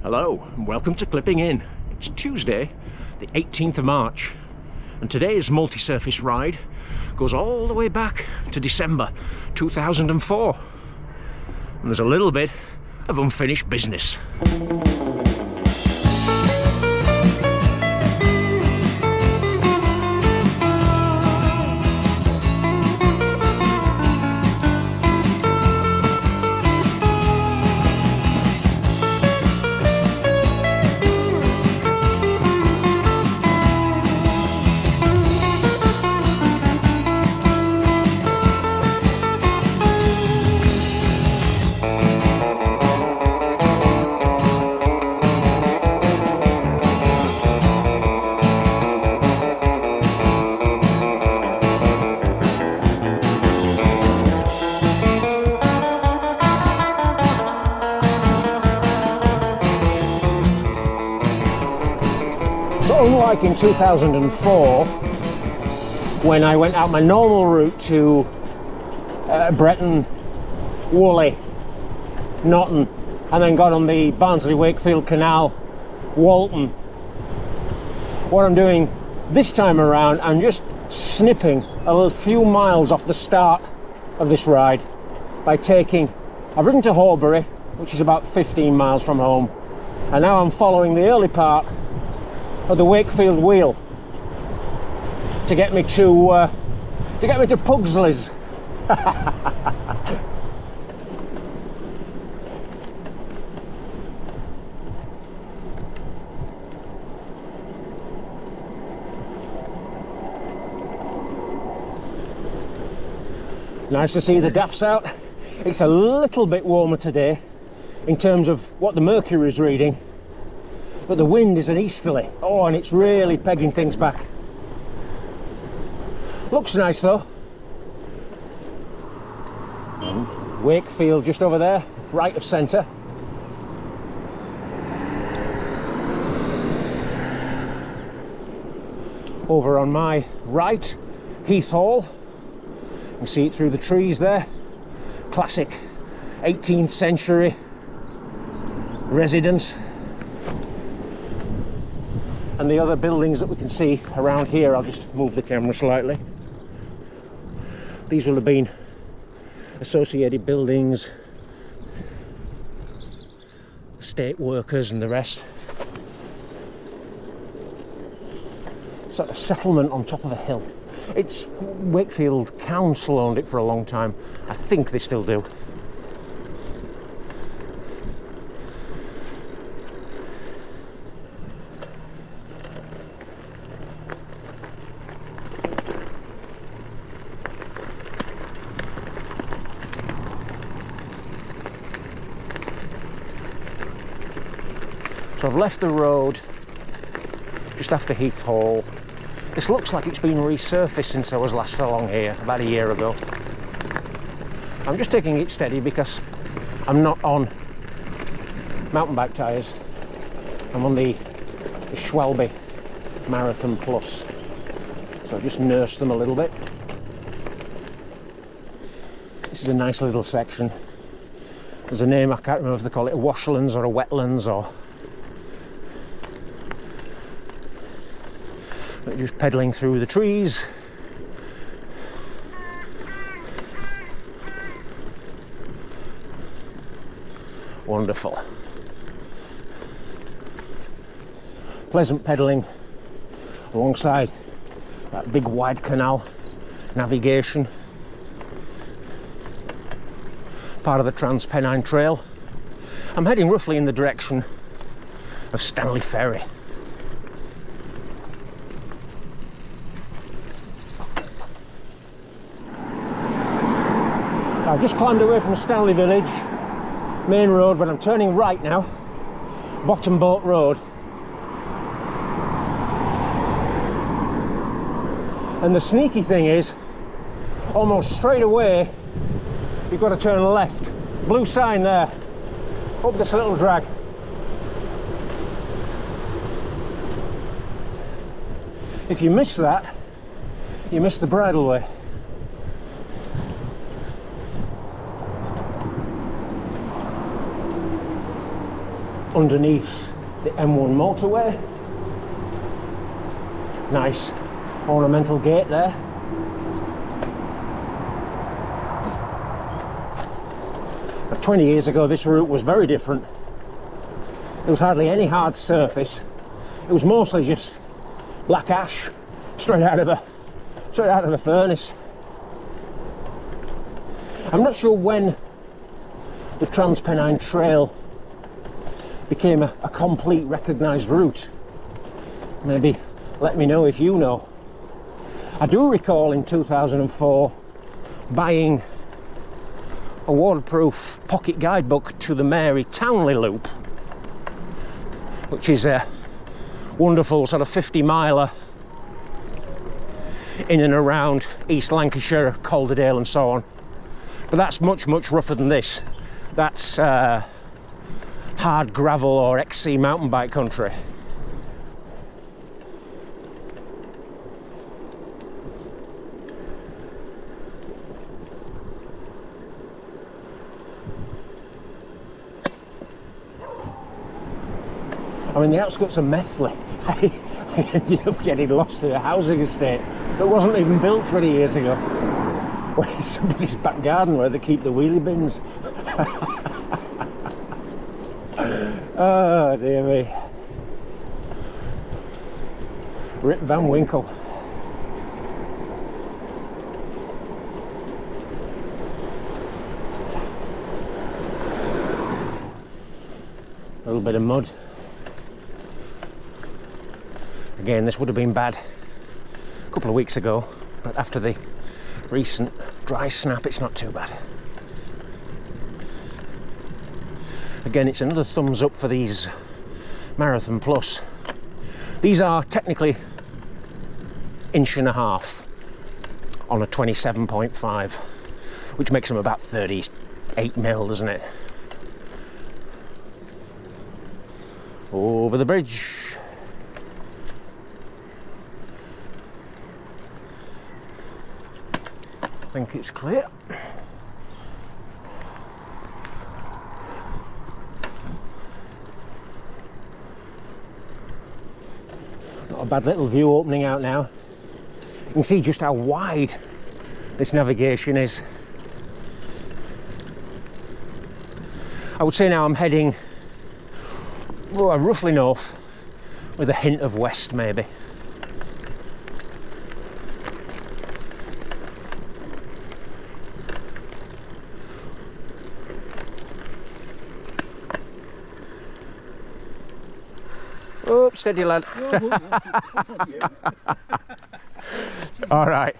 Hello and welcome to Clipping In. It's Tuesday, the 18th of March, and today's multi-surface ride goes all the way back to December 2004. And there's a little bit of unfinished business. Unlike in 2004, when I went out my normal route to Bretton, Woolley, Notton, and then got on the Barnsley-Wakefield Canal, Walton. What I'm doing this time around, I'm just snipping a few miles off the start of this ride by I've ridden to Horbury, which is about 15 miles from home, and now I'm following the early part of the Wakefield Wheel to get me to Pugsley's. Nice to see the daffs out. It's a little bit warmer today in terms of what the mercury is reading, but the wind is an easterly. Oh, and it's really pegging things back. Looks nice though. And Wakefield just over there, right of centre. Over on my right, Heath Hall. You can see it through the trees there. Classic 18th century residence. And the other buildings that we can see around here, I'll just move the camera slightly. These will have been associated buildings, estate workers and the rest. Sort of settlement on top of a hill. It's Wakefield Council owned it for a long time. I think they still do. So I've left the road just after Heath Hall. This looks like it's been resurfaced since I was last along here, about a year ago. I'm just taking it steady because I'm not on mountain bike tyres. I'm on the Schwalbe Marathon Plus. So I just nurse them a little bit. This is a nice little section. There's a name, I can't remember if they call it a washlands or a wetlands or... But just pedalling through the trees. Wonderful. Pleasant pedalling alongside that big wide canal. Navigation. Part of the Trans-Pennine Trail. I'm heading roughly in the direction of Stanley Ferry. I've just climbed away from Stanley Village, main road, but I'm turning right now, Bottom Boat Road. And the sneaky thing is, almost straight away, you've got to turn left. Blue sign there, up this little drag. If you miss that, you miss the bridleway. underneath the M1 motorway. Nice ornamental gate there. But 20 years ago this route was very different. There was hardly any hard surface. It was mostly just black ash straight out of the furnace. I'm not sure when the Transpennine Trail became a complete recognised route. Maybe let me know if you know. I do recall in 2004 buying a waterproof pocket guidebook to the Mary Townley Loop, which is a wonderful sort of 50-miler in and around East Lancashire, Calderdale and so on. But that's much rougher than this. That's hard gravel or XC mountain bike country. I'm in the outskirts of Methley. I ended up getting lost in a housing estate that wasn't even built 20 years ago. Where somebody's back garden where they keep the wheelie bins. Oh dear me. Rip Van Winkle. A little bit of mud. Again, this would have been bad a couple of weeks ago, but after the recent dry snap, it's not too bad. Again, it's another thumbs up for these Marathon Plus. These are technically 1.5 inches on a 27.5, which makes them about 38 mil, doesn't it? Over the bridge. I think it's clear. Not a bad little view opening out now. You can see just how wide this navigation is. I would say now I'm heading roughly north with a hint of west maybe. Oh, steady lad. All right.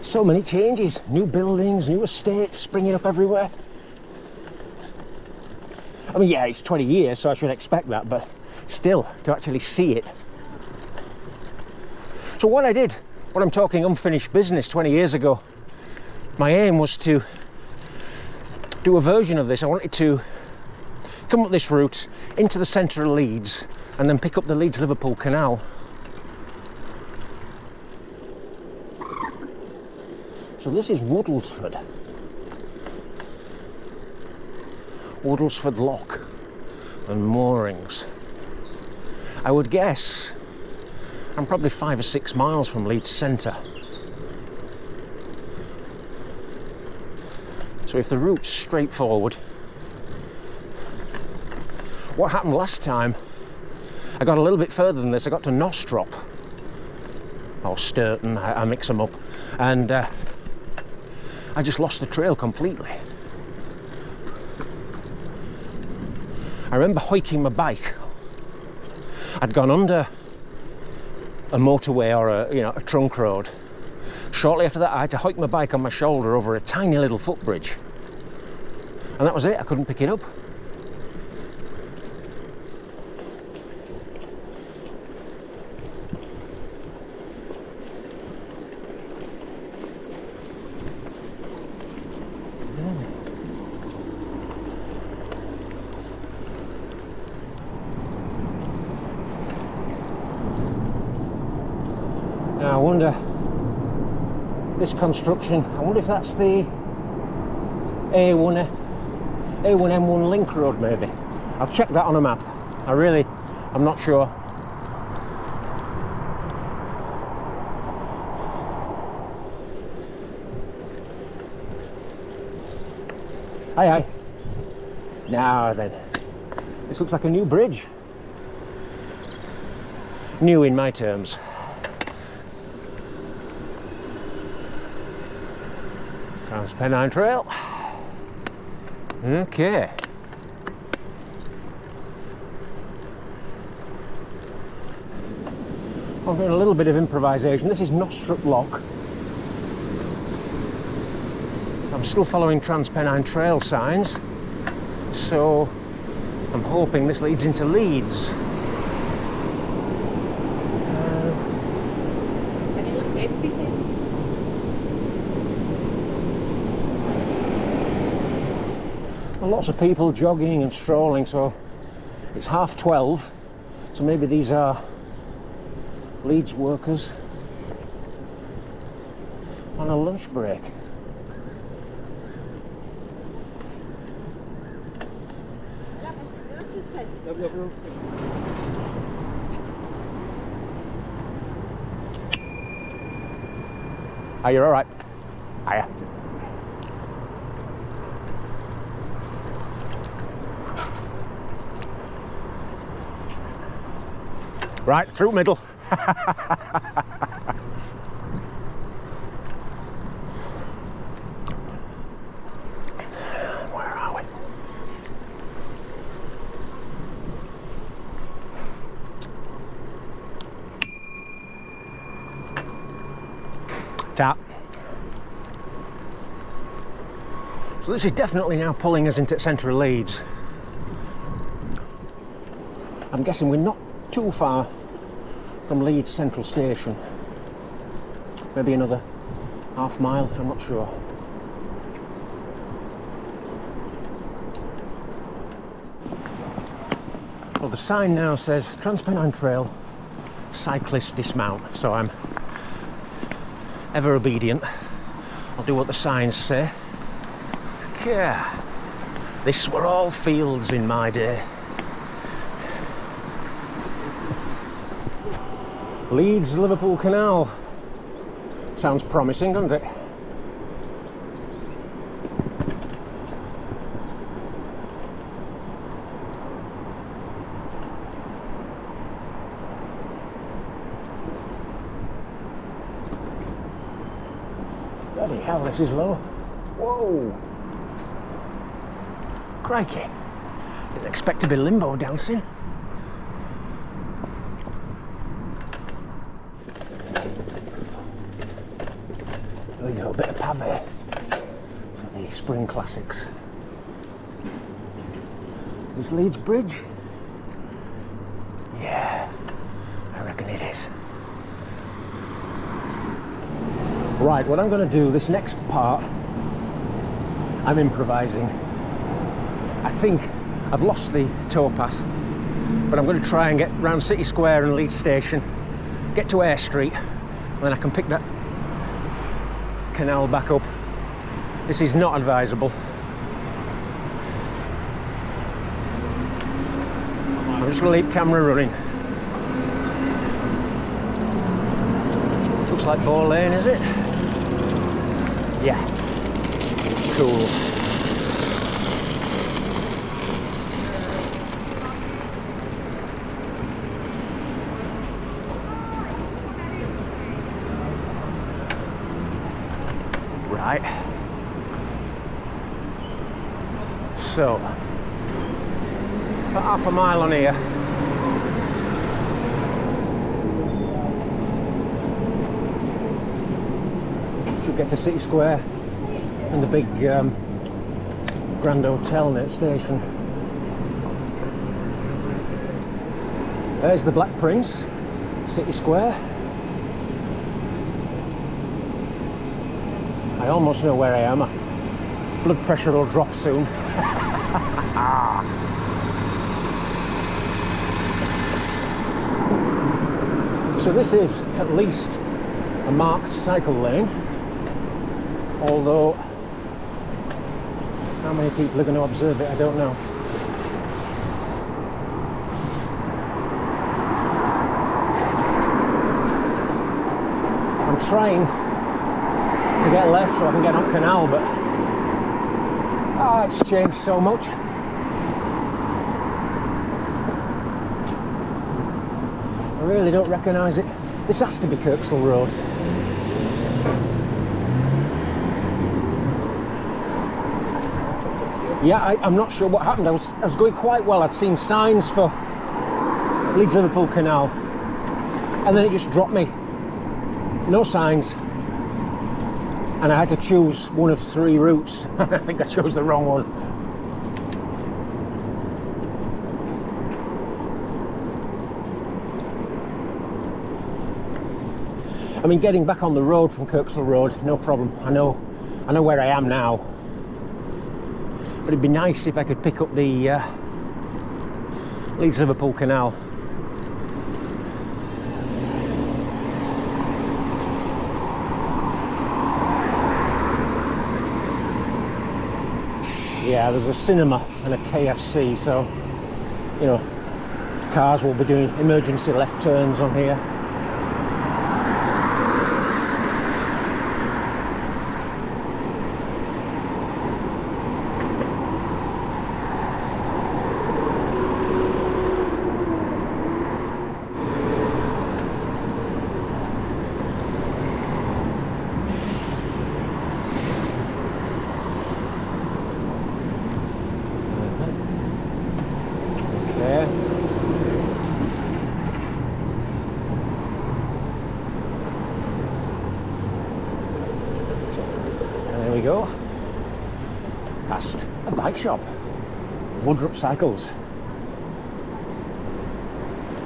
So many changes, new buildings, new estates springing up everywhere. I mean, yeah, it's 20 years, so I should expect that, but still, to actually see it. So what I did, when I'm talking unfinished business 20 years ago, my aim was to do a version of this. I wanted to come up this route into the centre of Leeds and then pick up the Leeds-Liverpool Canal. So this is Woodlesford. Woodlesford Lock and moorings. I would guess I'm probably 5 or 6 miles from Leeds centre. So if the route's straightforward, what happened last time, I got a little bit further than this. I got to Nostrop, or Sturton, I mix them up, and I just lost the trail completely. I remember hoiking my bike. I'd gone under a motorway or a trunk road. Shortly after that, I had to hike my bike on my shoulder over a tiny little footbridge. And that was it, I couldn't pick it up. Now I wonder, this construction, I wonder if that's the A1M1 link road maybe. I'll check that on a map. I'm not sure. Hi. Now then, this looks like a new bridge. New in my terms. Transpennine Trail. Okay. I'm doing a little bit of improvisation. This is Nostrut Lock. I'm still following Transpennine Trail signs, so I'm hoping this leads into Leeds. Lots of people jogging and strolling, so it's 12:30, so maybe these are Leeds workers on a lunch break. Are you all right? Hiya. Right, through middle. Where are we? Tap. So this is definitely now pulling us into central Leeds. I'm guessing we're not too far from Leeds Central Station. Maybe another half mile, I'm not sure. Well, the sign now says Transpennine Trail, cyclist dismount, so I'm ever obedient. I'll do what the signs say. Yeah, this were all fields in my day. Leeds Liverpool Canal. Sounds promising, doesn't it? Bloody hell, this is low. Whoa! Crikey. Didn't expect to be limbo dancing. There we go, a bit of pave for the spring classics. Is this Leeds Bridge? Yeah, I reckon it is. Right, what I'm going to do, this next part, I'm improvising. I think I've lost the towpath, but I'm going to try and get round City Square and Leeds Station, get to Eyre Street, and then I can pick that canal back up. This is not advisable. I'm just going to leave camera running. Looks like Bow Lane, is it? Yeah. Cool. Right. So, about half a mile on here. Should get to City Square and the big Grand Hotel near the station. There's the Black Prince, City Square. I almost know where I am. My blood pressure will drop soon. So this is at least a marked cycle lane, although How many people are going to observe it, I don't know. I'm trying to get left so I can get on Canal, but it's changed so much. I really don't recognise it. This has to be Kirkstall Road. Yeah, I'm not sure what happened. I was going quite well. I'd seen signs for Leeds Liverpool Canal, and then it just dropped me. No signs, and I had to choose one of 3 routes. I think I chose the wrong one. I mean, getting back on the road from Kirkstall Road, no problem. I know where I am now. But it'd be nice if I could pick up the Leeds Liverpool Canal. Yeah, there's a cinema and a KFC, so, you know, cars will be doing emergency left turns on here. There we go, past a bike shop, Waterway To Cycles,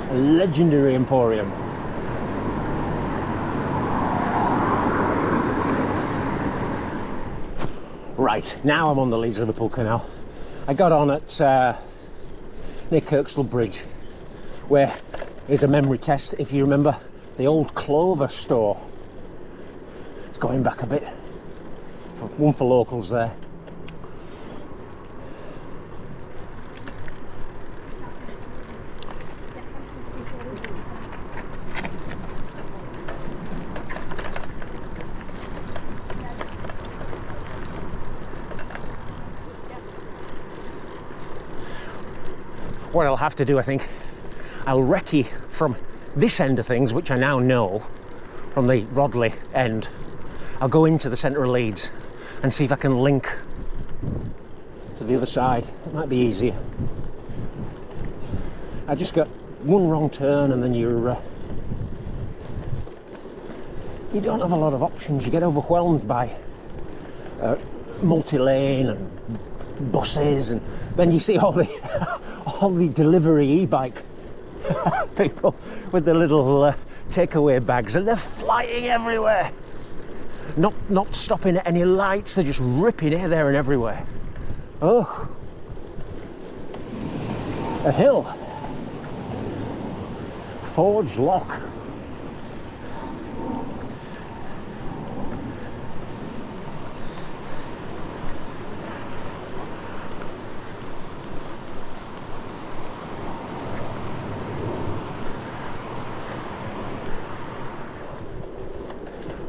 a legendary emporium. Right, now I'm on the Leeds Liverpool Canal. I got on at near Kirkstall Bridge, where is a memory test, if you remember the old Clover store. It's going back a bit. One for locals there. What I'll have to do, I think, I'll recce from this end of things, which I now know, from the Rodley end. I'll go into the centre of Leeds and see if I can link to the other side. It might be easier. I just got one wrong turn and then you don't have a lot of options. You get overwhelmed by multi-lane and buses, and then you see all the delivery e-bike people with the little takeaway bags, and they're flying everywhere. Not stopping at any lights, they're just ripping here, there and everywhere. Oh, a hill, Forge Lock.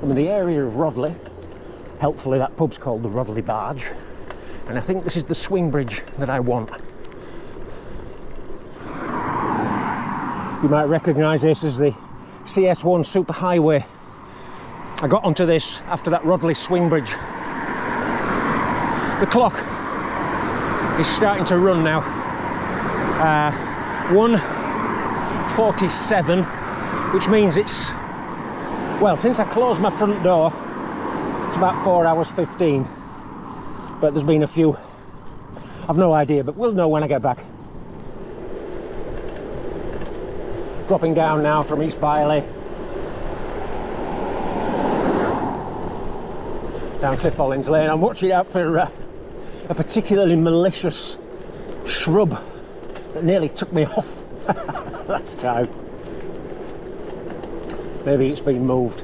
I'm in the area of Rodley. Helpfully that pub's called the Rodley Barge, and I think this is the swing bridge that I want. You might recognise this as the CS1 superhighway. I got onto this after that Rodley swing bridge. The clock is starting to run now. 1:47, which means it's, well, since I closed my front door, it's about 4 hours 15. But there's been a few, I've no idea, but we'll know when I get back. Dropping down now from East Biley. Down Cliff Hollins Lane. I'm watching out for a particularly malicious shrub that nearly took me off last time. Maybe it's been moved.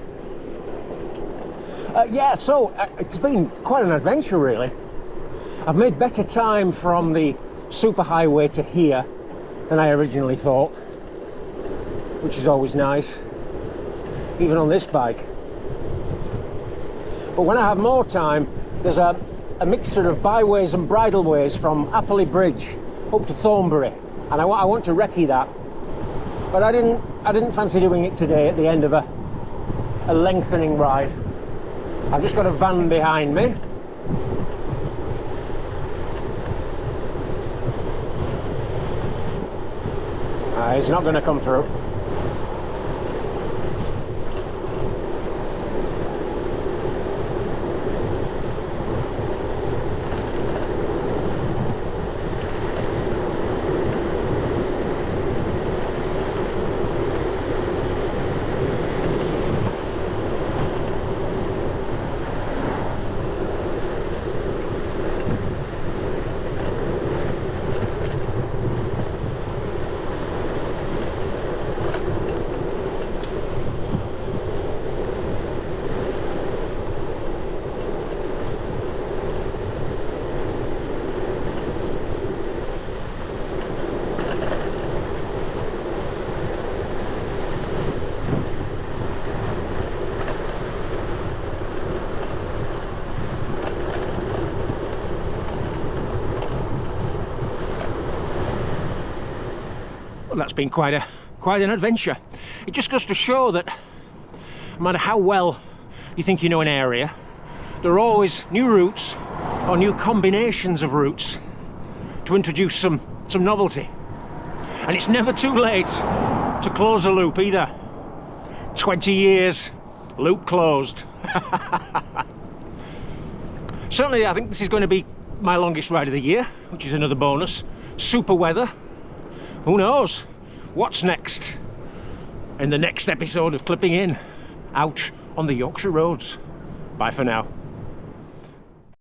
Yeah, so it's been quite an adventure really. I've made better time from the superhighway to here than I originally thought, which is always nice, even on this bike. But when I have more time, there's a mixture of byways and bridleways from Appley Bridge up to Thornbury, and I want to recce that, but I didn't fancy doing it today at the end of a lengthening ride. I've just got a van behind me. It's not going to come through. Well, that's been quite an adventure. It just goes to show that no matter how well you think you know an area, there are always new routes or new combinations of routes to introduce some novelty. And it's never too late to close a loop either. 20 years, loop closed. Certainly I think this is going to be my longest ride of the year, which is another bonus. Super weather. Who knows what's next in the next episode of Clipping In, out on the Yorkshire roads. Bye for now.